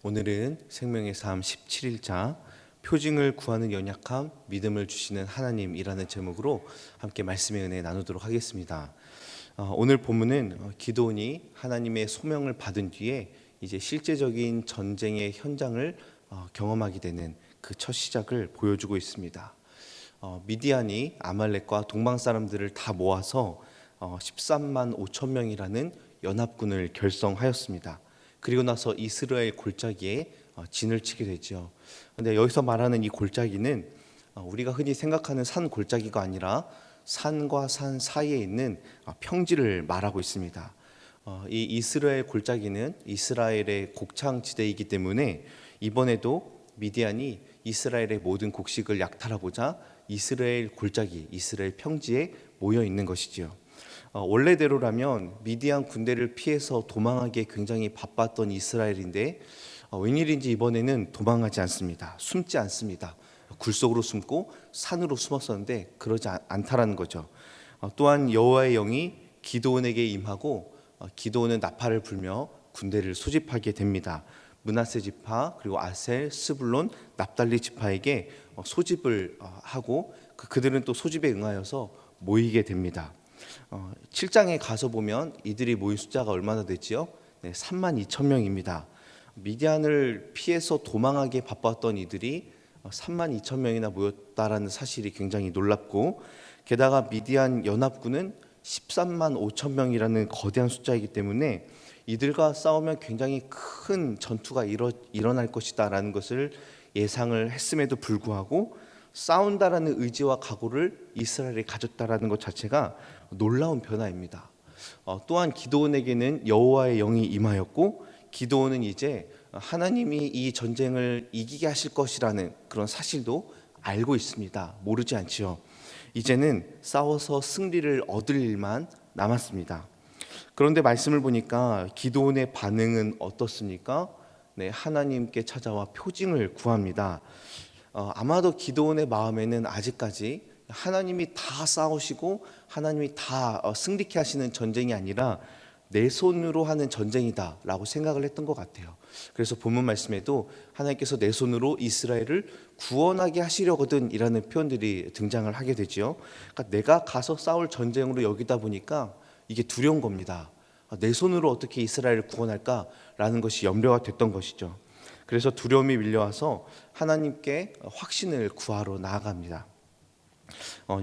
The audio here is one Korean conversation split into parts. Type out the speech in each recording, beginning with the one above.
오늘은 생명의 삶 17일차 표징을 구하는 연약함, 믿음을 주시는 하나님이라는 제목으로 함께 말씀의 은혜 나누도록 하겠습니다. 오늘 본문은 기드온이 하나님의 소명을 받은 뒤에 이제 실제적인 전쟁의 현장을 경험하게 되는 그 첫 시작을 보여주고 있습니다. 미디안이 아말렉과 동방 사람들을 다 모아서 13만 5천 명이라는 연합군을 결성하였습니다. 그리고 나서 이스라엘 골짜기에 진을 치게 되죠. 근데 여기서 말하는 이 골짜기는 우리가 흔히 생각하는 산 골짜기가 아니라 산과 산 사이에 있는 평지를 말하고 있습니다. 이 이스라엘 골짜기는 이스라엘의 곡창지대이기 때문에 이번에도 미디안이 이스라엘의 모든 곡식을 약탈하고자 이스라엘 골짜기, 이스라엘 평지에 모여 있는 것이지요. 원래대로라면 미디안 군대를 피해서 도망하기에 굉장히 바빴던 이스라엘인데 웬일인지 이번에는 도망하지 않습니다. 숨지 않습니다. 굴속으로 숨고 산으로 숨었었는데 그러지 않다라는 거죠. 또한 여호와의 영이 기드온에게 임하고 기드온은 나팔을 불며 군대를 소집하게 됩니다. 므낫세 지파 그리고 아셀, 스불론, 납달리 지파에게 소집을 하고 그들은 또 소집에 응하여서 모이게 됩니다. 7장에 가서 보면 이들이 모인 숫자가 얼마나 되지요? 3만 2천 명입니다. 미디안을 피해서 도망하기에 바빴던 이들이 3만 2천 명이나 모였다라는 사실이 굉장히 놀랍고, 게다가 미디안 연합군은 13만 5천 명이라는 거대한 숫자이기 때문에 이들과 싸우면 굉장히 큰 전투가 일어날 것이다 라는 것을 예상을 했음에도 불구하고 싸운다라는 의지와 각오를 이스라엘이 가졌다라는 것 자체가 놀라운 변화입니다. 또한 기드온에게는 여호와의 영이 임하였고, 기드온은 이제 하나님이 이 전쟁을 이기게 하실 것이라는 그런 사실도 알고 있습니다. 모르지 않지요. 이제는 싸워서 승리를 얻을 일만 남았습니다. 그런데 말씀을 보니까 기드온의 반응은 어떻습니까? 하나님께 찾아와 표징을 구합니다. 아마도 기드온의 마음에는 아직까지 하나님이 다 싸우시고 하나님이 다 승리케 하시는 전쟁이 아니라 내 손으로 하는 전쟁이다 라고 생각을 했던 것 같아요. 그래서 본문 말씀에도 하나님께서 내 손으로 이스라엘을 구원하게 하시려거든 이라는 표현들이 등장을 하게 되죠. 그러니까 내가 가서 싸울 전쟁으로 여기다 보니까 이게 두려운 겁니다. 내 손으로 어떻게 이스라엘을 구원할까라는 것이 염려가 됐던 것이죠. 그래서 두려움이 밀려와서 하나님께 확신을 구하러 나아갑니다.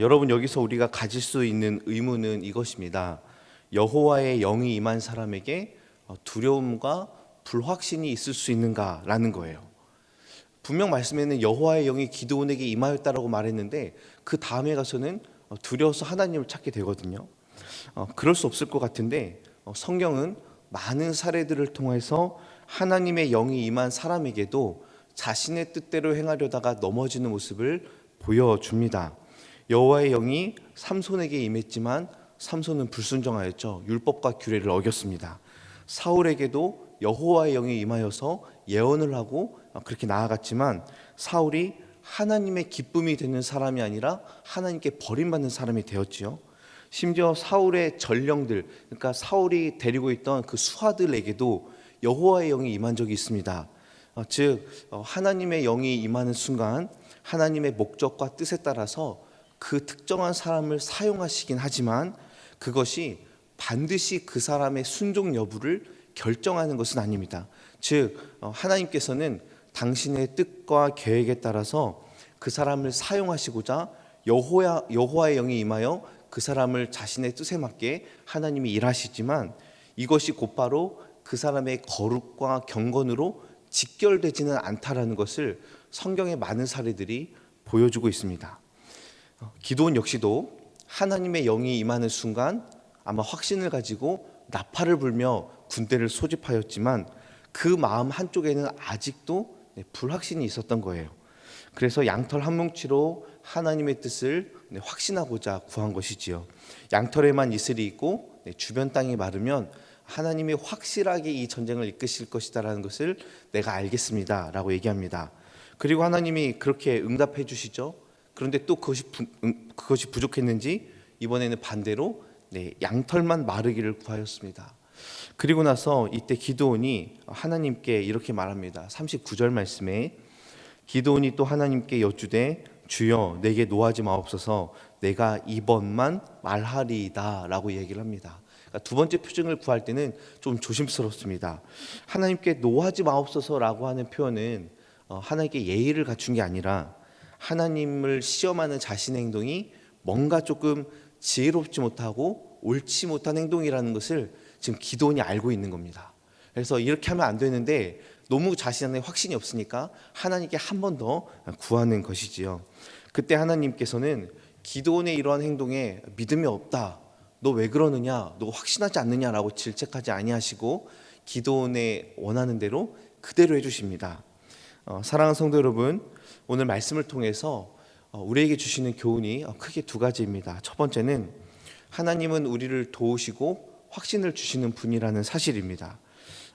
여러분, 여기서 우리가 가질 수 있는 의문은 이것입니다. 여호와의 영이 임한 사람에게 두려움과 불확신이 있을 수 있는가라는 거예요. 분명 말씀에는 여호와의 영이 기드온에게 임하였다라고 말했는데 그 다음에 가서는 두려워서 하나님을 찾게 되거든요. 그럴 수 없을 것 같은데 성경은 많은 사례들을 통해서 하나님의 영이 임한 사람에게도 자신의 뜻대로 행하려다가 넘어지는 모습을 보여줍니다. 여호와의 영이 삼손에게 임했지만 삼손은 불순종하였죠. 율법과 규례를 어겼습니다. 사울에게도 여호와의 영이 임하여서 예언을 하고 그렇게 나아갔지만 사울이 하나님의 기쁨이 되는 사람이 아니라 하나님께 버림받는 사람이 되었지요. 심지어 사울의 전령들, 그러니까 사울이 데리고 있던 그 수하들에게도 여호와의 영이 임한 적이 있습니다. 즉 하나님의 영이 임하는 순간 하나님의 목적과 뜻에 따라서 그 특정한 사람을 사용하시긴 하지만 그것이 반드시 그 사람의 순종 여부를 결정하는 것은 아닙니다. 즉 하나님께서는 당신의 뜻과 계획에 따라서 그 사람을 사용하시고자 여호와의 영이 임하여 그 사람을 자신의 뜻에 맞게 하나님이 일하시지만 이것이 곧바로 그 사람의 거룩과 경건으로 직결되지는 않다라는 것을 성경의 많은 사례들이 보여주고 있습니다. 기드온 역시도 하나님의 영이 임하는 순간 아마 확신을 가지고 나팔을 불며 군대를 소집하였지만 그 마음 한쪽에는 아직도 불확신이 있었던 거예요. 그래서 양털 한 뭉치로 하나님의 뜻을 확신하고자 구한 것이지요. 양털에만 이슬이 있고 주변 땅이 마르면 하나님이 확실하게 이 전쟁을 이끄실 것이다라는 것을 내가 알겠습니다 라고 얘기합니다. 그리고 하나님이 그렇게 응답해 주시죠. 그런데 또 그것이 부족했는지 이번에는 반대로 양털만 마르기를 구하였습니다. 그리고 나서 이때 기드온이 하나님께 이렇게 말합니다. 39절 말씀에 기드온이 또 하나님께 여쭈되 주여 내게 노하지 마옵소서 내가 이번만 말하리이다 라고 얘기를 합니다. 그러니까 두 번째 표징을 구할 때는 좀 조심스럽습니다. 하나님께 노하지 마옵소서라고 하는 표현은 하나님께 예의를 갖춘 게 아니라 하나님을 시험하는 자신의 행동이 뭔가 조금 지혜롭지 못하고 옳지 못한 행동이라는 것을 지금 기드온이 알고 있는 겁니다. 그래서 이렇게 하면 안 되는데 너무 자신의 확신이 없으니까 하나님께 한 번 더 구하는 것이지요. 그때 하나님께서는 기드온의 이러한 행동에 믿음이 없다, 너 왜 그러느냐, 너 확신하지 않느냐라고 질책하지 아니하시고 기드온의 원하는 대로 그대로 해주십니다. 사랑하는 성도 여러분, 오늘 말씀을 통해서 우리에게 주시는 교훈이 크게 두 가지입니다. 첫 번째는 하나님은 우리를 도우시고 확신을 주시는 분이라는 사실입니다.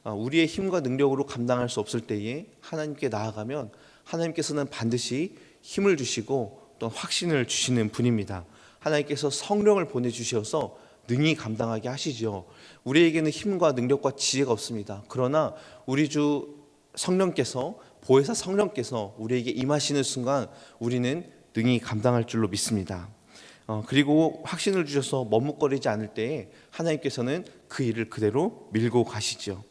우리의 힘과 능력으로 감당할 수 없을 때에 하나님께 나아가면 하나님께서는 반드시 힘을 주시고 또 확신을 주시는 분입니다. 하나님께서 성령을 보내주셔서 능히 감당하게 하시죠. 우리에게는 힘과 능력과 지혜가 없습니다. 그러나 우리 주 성령께서, 보혜사 성령께서 우리에게 임하시는 순간 우리는 능히 감당할 줄로 믿습니다. 그리고 확신을 주셔서 머뭇거리지 않을 때에 하나님께서는 그 일을 그대로 밀고 가시죠.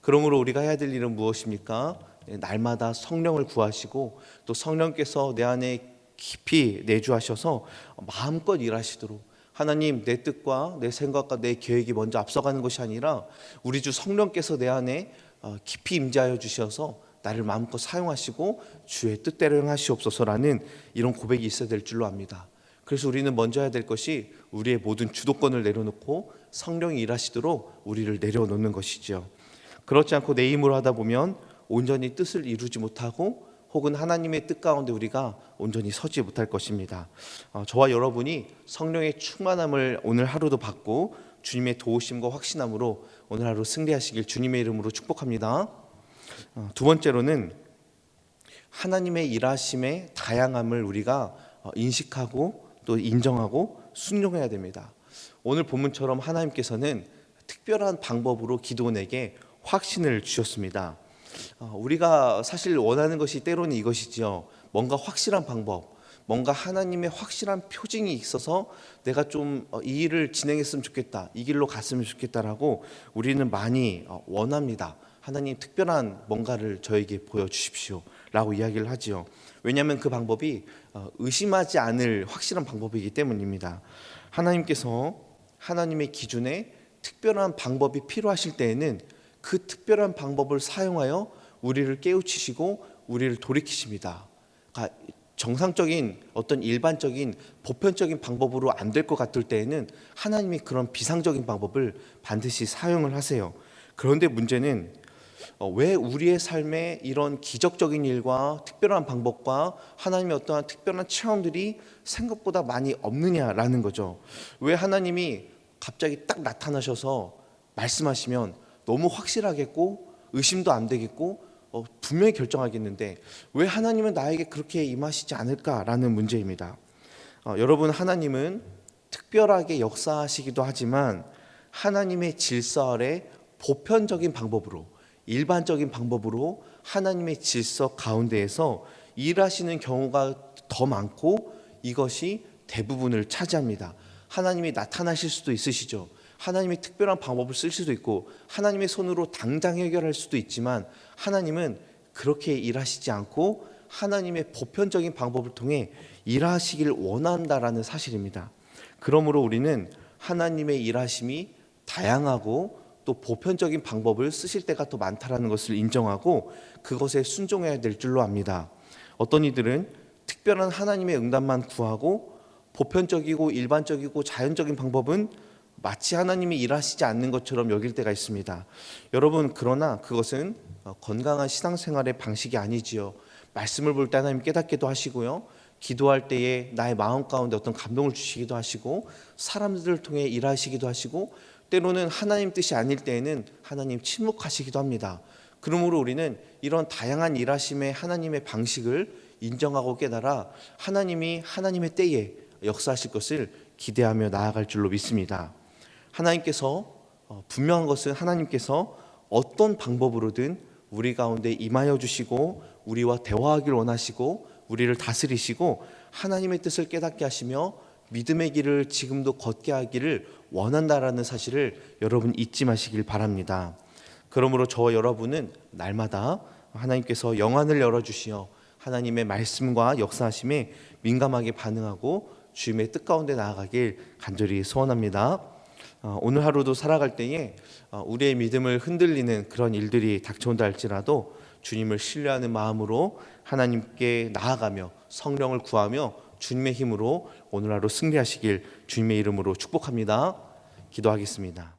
그러므로 우리가 해야 될 일은 무엇입니까? 날마다 성령을 구하시고 또 성령께서 내 안에 깊이 내주하셔서 마음껏 일하시도록, 하나님 내 뜻과 내 생각과 내 계획이 먼저 앞서가는 것이 아니라 우리 주 성령께서 내 안에 깊이 임재하여 주셔서 나를 마음껏 사용하시고 주의 뜻대로 행하시옵소서라는 이런 고백이 있어야 될 줄로 압니다. 그래서 우리는 먼저 해야 될 것이 우리의 모든 주도권을 내려놓고 성령이 일하시도록 우리를 내려놓는 것이죠. 그렇지 않고 내 힘으로 하다 보면 온전히 뜻을 이루지 못하고 혹은 하나님의 뜻 가운데 우리가 온전히 서지 못할 것입니다. 저와 여러분이 성령의 충만함을 오늘 하루도 받고 주님의 도우심과 확신함으로 오늘 하루 승리하시길 주님의 이름으로 축복합니다. 두 번째로는 하나님의 일하심의 다양함을 우리가 인식하고 또 인정하고 순종해야 됩니다. 오늘 본문처럼 하나님께서는 특별한 방법으로 기드온에게 확신을 주셨습니다. 우리가 사실 원하는 것이 때로는 이것이지요. 뭔가 확실한 방법, 뭔가 하나님의 확실한 표징이 있어서 내가 좀 이 일을 진행했으면 좋겠다, 이 길로 갔으면 좋겠다라고 우리는 많이 원합니다. 하나님 특별한 뭔가를 저에게 보여주십시오 라고 이야기를 하지요. 왜냐하면 그 방법이 의심하지 않을 확실한 방법이기 때문입니다. 하나님께서 하나님의 기준에 특별한 방법이 필요하실 때에는 그 특별한 방법을 사용하여 우리를 깨우치시고 우리를 돌이키십니다. 그러니까 정상적인 어떤 일반적인 보편적인 방법으로 안 될 것 같을 때에는 하나님이 그런 비상적인 방법을 반드시 사용을 하세요. 그런데 문제는 왜 우리의 삶에 이런 기적적인 일과 특별한 방법과 하나님의 어떠한 특별한 체험들이 생각보다 많이 없느냐라는 거죠. 왜 하나님이 갑자기 딱 나타나셔서 말씀하시면 너무 확실하겠고 의심도 안 되겠고 분명히 결정하겠는데 왜 하나님은 나에게 그렇게 임하시지 않을까라는 문제입니다. 여러분, 하나님은 특별하게 역사하시기도 하지만 하나님의 질서 아래 보편적인 방법으로, 일반적인 방법으로 하나님의 질서 가운데에서 일하시는 경우가 더 많고 이것이 대부분을 차지합니다. 하나님이 나타나실 수도 있으시죠. 하나님이 특별한 방법을 쓸 수도 있고 하나님의 손으로 당장 해결할 수도 있지만 하나님은 그렇게 일하시지 않고 하나님의 보편적인 방법을 통해 일하시길 원한다라는 사실입니다. 그러므로 우리는 하나님의 일하심이 다양하고 또 보편적인 방법을 쓰실 때가 더 많다라는 것을 인정하고 그것에 순종해야 될 줄로 압니다. 어떤 이들은 특별한 하나님의 응답만 구하고 보편적이고 일반적이고 자연적인 방법은 마치 하나님이 일하시지 않는 것처럼 여길 때가 있습니다. 여러분, 그러나 그것은 건강한 신앙생활의 방식이 아니지요. 말씀을 볼 때 하나님 깨닫게도 하시고요, 기도할 때에 나의 마음 가운데 어떤 감동을 주시기도 하시고 사람들을 통해 일하시기도 하시고 때로는 하나님 뜻이 아닐 때에는 하나님 침묵하시기도 합니다. 그러므로 우리는 이런 다양한 일하심의 하나님의 방식을 인정하고 깨달아 하나님이 하나님의 때에 역사하실 것을 기대하며 나아갈 줄로 믿습니다. 하나님께서 분명한 것은 하나님께서 어떤 방법으로든 우리 가운데 임하여 주시고 우리와 대화하기를 원하시고 우리를 다스리시고 하나님의 뜻을 깨닫게 하시며 믿음의 길을 지금도 걷게 하기를 원한다라는 사실을 여러분 잊지 마시길 바랍니다. 그러므로 저와 여러분은 날마다 하나님께서 영안을 열어주시어 하나님의 말씀과 역사하심에 민감하게 반응하고 주님의 뜻 가운데 나아가길 간절히 소원합니다. 오늘 하루도 살아갈 때에 우리의 믿음을 흔들리는 그런 일들이 닥쳐온다 할지라도 주님을 신뢰하는 마음으로 하나님께 나아가며 성령을 구하며 주님의 힘으로 오늘 하루 승리하시길 주님의 이름으로 축복합니다. 기도하겠습니다.